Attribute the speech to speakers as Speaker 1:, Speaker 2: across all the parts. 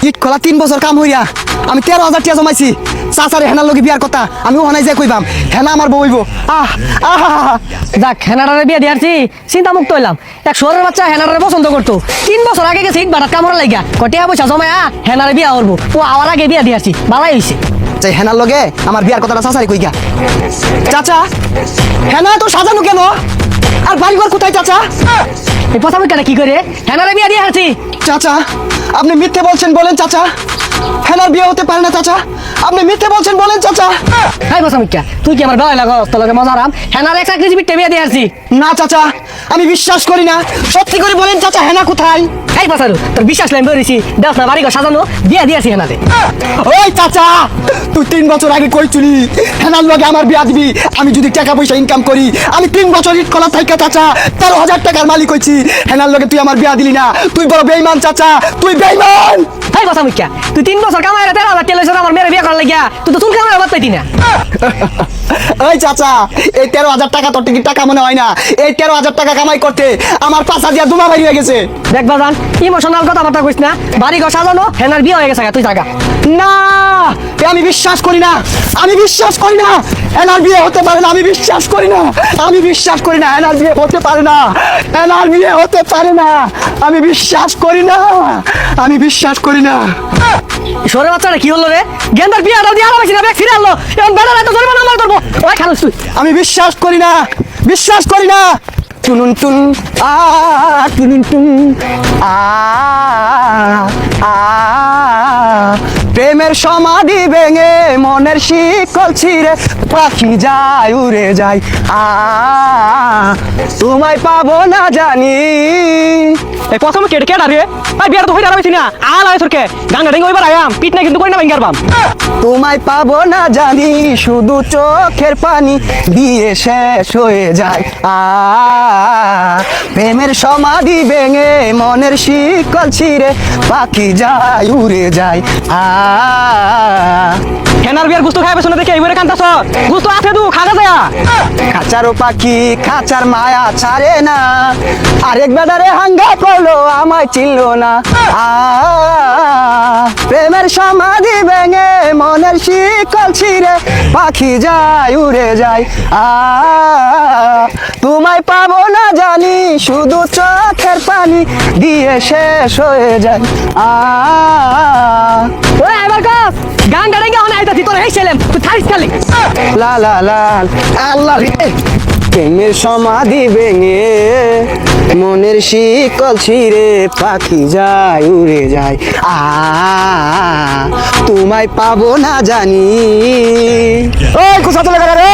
Speaker 1: ইট খোলা 3 বছর কাম হইয়া আমি 13,000 টাকা জমাইছি। চাচারে হেনার লগে বিয়ার কথা আমি ওখানে যাই কইবাম, হেনা আমার বউ হইব।
Speaker 2: যাক হেনারে বিয়া দিয়ারছি, চিন্তা মুক্ত হইলাম। এক শহরের বাচ্চা হেনারে পছন্দ করতো, 3 বছর আগে গেছে ইট বাটার কামড়া লাগিয়া কটিয়া পয়সা জমায়া হেনারে বিয়া করবো। ও আওয়ার আগে বিয়া দিয়ারছি, ভালাই হইছে।
Speaker 1: যে হেনার লগে আমার বিয়ার কথাটা চাচারে কই গা। চাচা হেনা তো সাজানো কেন, আর বাড়িঘর কোথায় চাচা?
Speaker 2: এই কথা বলতে কি করে হেনারে বিয়া দিয়ে হারছি?
Speaker 1: চাচা আপনি মিথ্যে বলছেন, বলেন চাচা হেনার বিয়ে হতে পারে না। চাচা আপনি মিথ্যে বলছেন, বলেন চাচা।
Speaker 2: হাই বসা মিক্কা, তুই কি আমার বেলা লাগস? তোর লগে মজা আরাম। হেনার এক চাকরি জীবিত বিয়া দিয়ে হারছি।
Speaker 1: না চাচা আমি বিশ্বাস করি না, সত্যি করে বলেন চাচা হেনা কোথায়?
Speaker 2: হাই বসারু, তোর বিশ্বাস লাইন বেরিয়েছি, দেখ না বাড়ি ঘর সাজানো বিয়া দিয়েছি হেনাতে।
Speaker 1: ওই চাচা তুই 3 বছর আগে কইছিলি হেনার লগে আমার বিয়া দিবি, আমি যদি টাকা পয়সা ইনকাম করি। আমি 3 বছর ইট খোলা থাইকা চাচা 13,000 টাকার মালিক হইছি, হেনার লগে তুই আমার বিয়া দিলি না। তুই বড় বেঈমান চাচা, তুই বেঈমান।
Speaker 2: হাই বসা মিক্কা, তুই 3 বছর কামাই 13,000 টাকা লইছ আমার মেয়ের বিয়া করার লাগিয়া, তুই তো চুল কামাই বাদ পাইতি না।
Speaker 1: ওই চাচা এই 13,000 টাকা তোর টিকিট টাকা মনে হয় না। এই 13,000 টাকা কামাই করতে আমার পাশা দিয়া দুমা বাড়ি হয়ে গেছে।
Speaker 2: দেখ বাজান, ইমোশনাল কথাবার্তা কইস না। বাড়ি ঘর সাজানো হেনার বিয়া হয়ে গেছে, তুই জাগা।
Speaker 1: না আমি বিশ্বাস করি না, আমি বিশ্বাস করি না হেনার বিয়ে হতে পারে না। আমি বিশ্বাস করি না, আমি বিশ্বাস করি না হেনার বিয়ে হতে পারে না। হেনার বিয়ে হতে পারে না, আমি বিশ্বাস করি না, আমি বিশ্বাস করি না।
Speaker 2: সরে বাচ্চাটা কি হলো রে? গেন্দার বিয়াটা দিয়ে আরামাইছি না, ব্যাগ ফিরে আনলো। এখন বেড়া এত জরিমানা আমার করবো। ওই খালুস তুই।
Speaker 1: আমি বিশ্বাস করি না, বিশ্বাস করি না। টুনুন টুন আ টুনুন টুন আ আ প্রেমের সমাধি ভেঙে মনের শিকল ছিঁড়ে পাখি যায় উড়ে যায়। তোমায় পাবো না জানি।
Speaker 2: এই প্রথমে কেটে কেটে রে ভাই বিয়ার তো হইরা আরামাইছি না। আল আয় তোরকে গাঙ্গা ডেঙ্গা ওইবার আয়াম পিট না কিন্তু কই না ভাঙ্গার বাম।
Speaker 1: তোমায় পাবো না জানি, শুধু চোখের পানি দিয়ে শেষ হয়ে যায়। প্রেমের সমাধি ভেঙে মনের শিকল ছিঁড়ে পাখি যায় উড়ে যায়।
Speaker 2: হেনার বিয়ার গুস্ত খাইবে শুনে দেখে এইবারে কান্তাছ। গুস্ত আছে দু খাগা যায়।
Speaker 1: খাঁচারও পাখি খাঁচার মায়া ছাড়ে না, আরেক বেদারে হাঙ্গা করলো আমায় চিনল না। প্রেমের সমাধি ভেঙে মনের শিকল ছিঁড়ে পাখি যায় উড়ে যায়। তোমায় পাবো না জানি, শুধু চোখের পানি দিয়ে শেষ হয়ে যায়।
Speaker 2: ওই এবার কস গাঙ্গা ডেঙ্গা হনে আইতাছি তোর এই ছেলেম তুই থারিস খালি।
Speaker 1: লা লা লা আল্লাহ রে, প্রেমের সমাধি ভেঙে মনের শিকল ছিঁড়ে পাখি যায় উড়ে যায়। তোমায় পাবো না জানি। ওই কোথা চলে গেল রে?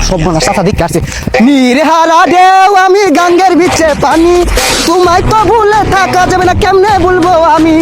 Speaker 1: সব মানুষ সাথা দিক আসছে। নির্হারা ঢেউ আমি গাঙ্গের বিচে পানি, তোমায় তো ভুলে থাকা যাবে না, কেমনে বলবো আমি।